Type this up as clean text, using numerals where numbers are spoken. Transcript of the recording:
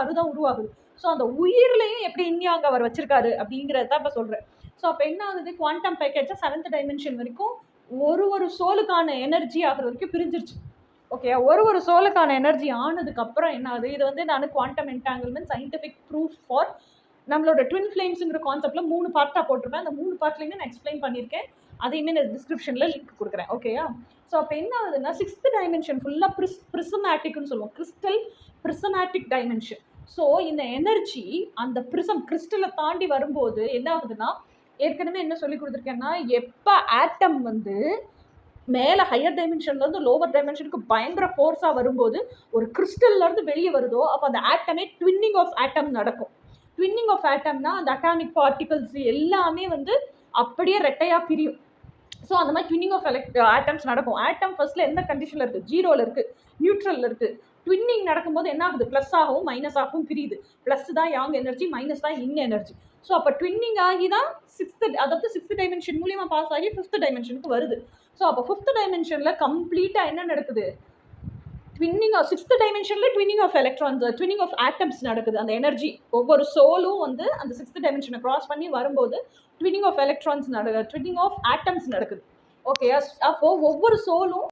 அதுதான் உருவாகுது. ஸோ அந்த உயிர்லையும் எப்படி இன்யாங் அவர் வச்சிருக்காரு அப்படிங்கிறத தான் இப்போ சொல்றேன். ஸோ அப்போ என்ன ஆகுது, குவாண்டம் பேக்கேஜை 7th டைமென்ஷன் வரைக்கும் ஒரு சோலுக்கான எனர்ஜி ஆகிற வரைக்கும் பிரிஞ்சிருச்சு. ஓகே, ஒரு சோலுக்கான எனர்ஜி ஆனதுக்கு அப்புறம் என்ன ஆகுது, இது வந்து நான் quantum entanglement scientific proof for நம்மளோட ட்வின் ஃப்ளேம்ஸுங்கிற கான்செப்ட்ல 3 பார்ட்டாக போட்டிருப்பேன். அந்த 3 பார்ட்லையுமே நான் எக்ஸ்பிளைன் பண்ணியிருக்கேன். அதையுமே நான் டிஸ்கிரிப்ஷனில் லிங்க் கொடுக்குறேன். ஓகேயா? ஸோ அப்போ என்ன ஆகுதுன்னா 6th டைமென்ஷன் ஃபுல்லாக பிரிசமேட்டிக்னு சொல்லுவோம். Crystal prismatic dimension. ஸோ இந்த எனர்ஜி அந்த கிறிஸ்டலை தாண்டி வரும்போது என்ன ஆகுதுன்னா, ஏற்கனவே என்ன சொல்லி கொடுத்துருக்கேன்னா, எப்போ ஆட்டம் வந்து மேலே ஹையர் டைமென்ஷன்லேருந்து லோவர் டைமென்ஷனுக்கு பயங்கர ஃபோர்ஸாக வரும்போது ஒரு கிறிஸ்டல்லேருந்து வெளியே வருதோ அப்போ அந்த ஆட்டமே ட்வின்னிங் ஆஃப் ஆட்டம் நடக்கும். ட்வின்னிங் ஆஃப் ஆட்டம்னா அந்த அட்டாமிக் பார்ட்டிகல்ஸ் எல்லாமே வந்து அப்படியே ரெட்டையாக பிரியும். ஸோ அந்த மாதிரி ட்வின்னிங் ஆஃப் ஆட்டம்ஸ் நடக்கும். ஆட்டம் ஃபர்ஸ்ட்ல எந்த கண்டிஷனில் இருக்குது, 0ல் இருக்குது, நியூட்ரலில் இருக்குது. ட்வின்னிங் நடக்கும்போது என்ன ஆகுது, ப்ளஸ் ஆகவும் மைனஸ் ஆகவும் பிரியுது. ப்ளஸ் தான் யாங் எனர்ஜி, மைனஸ் தான் இன் எனர்ஜி. ஸோ அப்போ ட்வின்னிங் ஆகி தான் 6th டைமென்ஷன் மூலியமாக பாஸ் ஆகி 5th டைமென்ஷனுக்கு வருது. ஸோ அப்போ 5th டைமென்ஷனில் கம்ப்ளீட்டாக என்ன நடக்குது, ட்வின்னிங் ஆஃப் 6th டைமென்ஷனில் twinning of electrons, twinning of atoms நடக்குது. அந்த எனர்ஜி ஒவ்வொரு சோலும் வந்து அந்த 6th டைமென்ஷனை கிராஸ் பண்ணி வரும்போது twinning of electrons twinning of atoms நடக்குது. ஓகே, அப்போ ஒவ்வொரு சோலும்